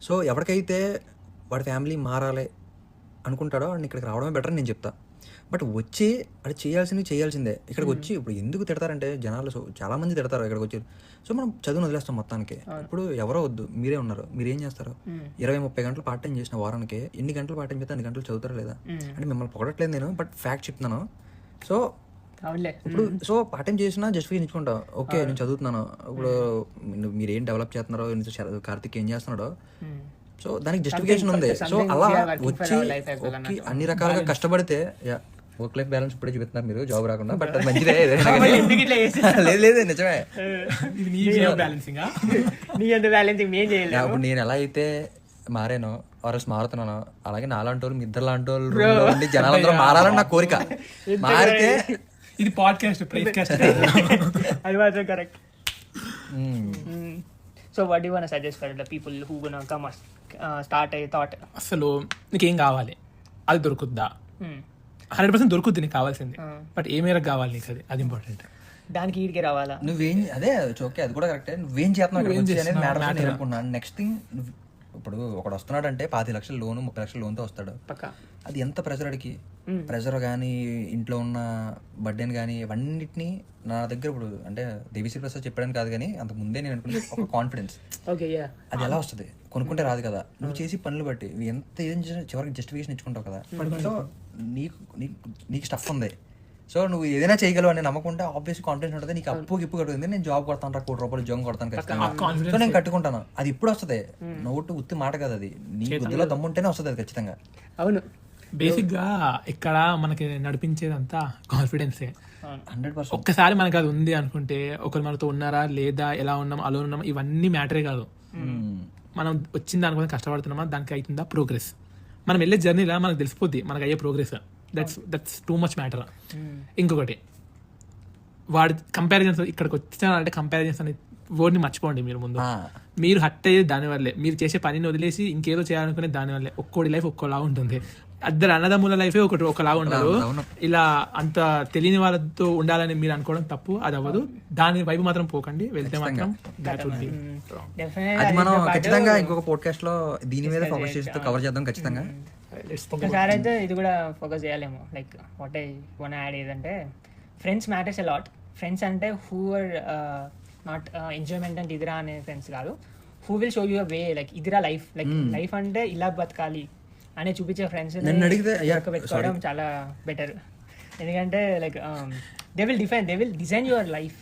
So ఎవరికైతే వాడి family మారాలి అనుకుంటాడో వాడిని ఇక్కడికి రావడమే బెటర్ అని నేను చెప్తా. బట్ వచ్చి అది చేయాల్సిందే. ఇక్కడికి వచ్చి ఇప్పుడు ఎందుకు తిడతారంటే జనాలు, సో చాలామంది తిడతారు ఇక్కడికి వచ్చి. సో మనం చదువుని వదిలేస్తాం మొత్తానికి. ఇప్పుడు ఎవరో వద్దు, మీరే ఉన్నారు, మీరు ఏం చేస్తారు? 20-30 గంటలు పార్ట్ టైం చేసిన వారానికి ఎన్ని గంటలు పార్ట్ టైం చేస్తే అన్ని గంటలు చదువుతారా లేదా? అంటే మిమ్మల్ని పొగడట్లేదు నేను, బట్ ఫ్యాక్ట్ చెప్తున్నాను. సో ఇప్పుడు సో పార్ట్ టైం చేసినా జస్టిఫికేషన్ ఇచ్చుకుంటావు, ఓకే నేను చదువుతున్నాను. ఇప్పుడు మీరు ఏం డెవలప్ చేస్తున్నారో, కార్తిక్ ఏం చేస్తున్నాడో, సో దానికి జస్టిఫికేషన్ ఉంది. సో అలా వచ్చి అన్ని రకాలుగా కష్టపడితే వర్క్ లైఫ్ బ్యాలెన్స్ ఇప్పుడే చూపిస్తున్నారు మీరు, జాబ్ రాకుండా. బట్ అది మంచిదే. లేదు నిజమే. ఇప్పుడు నేను ఎలా అయితే మారానో ఆర్ఎస్ మారుతున్నాను, అలాగే నాలాంటి వాళ్ళు, మీ ఇద్దరు లాంటి వాళ్ళు జనాలందరూ మారాలని నా కోరిక. మారితే ఇది పాడ్కాస్ట్ అది మాత్రం correct. So what do you want to suggest for the people who gonna come start a thought? అసలు నీకేం కావాలి, అది దొరుకుద్దా? 100% దొరుకుద్ది నీకు కావాల్సింది, బట్ ఏ మేరకు కావాలి నీకు, అది ఇంపార్టెంట్. దానికి ఈడికి రావాలా? నువ్వేం అదే ఓకే, అది కూడా కరెక్టే. నువ్వేం చేస్తున్నావు? నెక్స్ట్ థింగ్, ఇప్పుడు ఒకడు వస్తున్నాడు అంటే 25 లక్షల లోను, 30 లక్షల లోన్తో వస్తాడు. అది ఎంత ప్రెజర్, అడిగి ప్రెజర్ కానీ ఇంట్లో ఉన్న బర్డెన్ కానీ ఇవన్నిటిని నా దగ్గర ఇప్పుడు అంటే దేవిశ్రీ ప్రసాద్ చెప్పడానికి కాదు కానీ అంత ముందే నేను అనుకునే ఒక కాన్ఫిడెన్స్. అది ఎలా వస్తుంది? కొనుక్కుంటే రాదు కదా. నువ్వు చేసి పనులు బట్టి ఎంత ఏం చివరికి జస్టిఫికేషన్ ఇచ్చుకుంటావు కదా. సో నీకు స్టఫ్ ఉంది, సో నువ్వు ఏదైనా చేయగలవు అని నమ్మకుంటే ఆబ్వియస్ కాన్ఫిడెన్స్ ఉంటుంది. నీకు అప్పు కట్టుకుంది, నేను జాబ్ కొడతాను, ₹1,00,00,000 జాబ్ కొడతాను ఖచ్చితంగా, సో నేను కట్టుకుంటాను. అది ఇప్పుడు వస్తుంది, నోటు ఉత్తి మాట కదా, అది నీ బుద్ధిలో దమ్ముంటేనే వస్తుంది అది ఖచ్చితంగా. అవును, బేసిక్ గా ఇక్కడ మనకి నడిపించేదంతా కాన్ఫిడెన్సే. 100%. ఒక్కసారి మనకు అది ఉంది అనుకుంటే, ఒకరు మనతో ఉన్నారా లేదా, ఎలా ఉన్నాం, అలో ఉన్నాం, ఇవన్నీ మ్యాటరే కాదు. మనం వచ్చిన దానికోసం కష్టపడుతున్నామా, దానికి అవుతుందా ప్రోగ్రెస్, మనం వెళ్ళే జర్నీలా మనకు తెలిసిపోద్ది మనకు అయ్యే progress. That's too much matter. ఇంకొకటి, వాడి కంపారిజన్స్, ఇక్కడికి వచ్చానంటే కంపారిజన్స్ అనే వర్డ్ని మర్చిపోండి మీరు. ముందు మీరు హట్ అయ్యేది దానివల్లే, మీరు చేసే పనిని వదిలేసి ఇంకేదో చేయాలనుకునే దానివల్లే. ఒక్కోడి లైఫ్ ఒక్కోలా ఉంటుంది. అద్దరు అన్నదమ్ముల లైఫే ఒకలా ఉండదు. ఇలా అంత తెలియని వాళ్ళతో ఉండాలని మీరు అనుకోవడం తప్పు, అది అవ్వదు. దాని వైపు మాత్రం పోకండి, వెళ్తే మాత్రం అది మనం ఖచ్చితంగా ఇంకొక పోడ్కాస్ట్ లో దీని మీద ఫోకస్ చేస్తూ కవర్ చేద్దాం ఖచ్చితంగా. ఒకసారి అయితే ఇది కూడా ఫోకస్ చేయాలేమో. Like what I want add ఏదంటే, friends matters a lot. Friends అంటే హూ ఆర్ నాట్ ఎంజాయ్మెంట్ అంటే ఇదిరా అనే ఫ్రెండ్స్ కాదు, who will show you a way, like ఇదిరా లైఫ్, లైక్ లైఫ్ అంటే ఇలా బతకాలి అని చూపించే ఫ్రెండ్స్ పెట్టుకోవడం చాలా బెటర్. ఎందుకంటే like they will design your life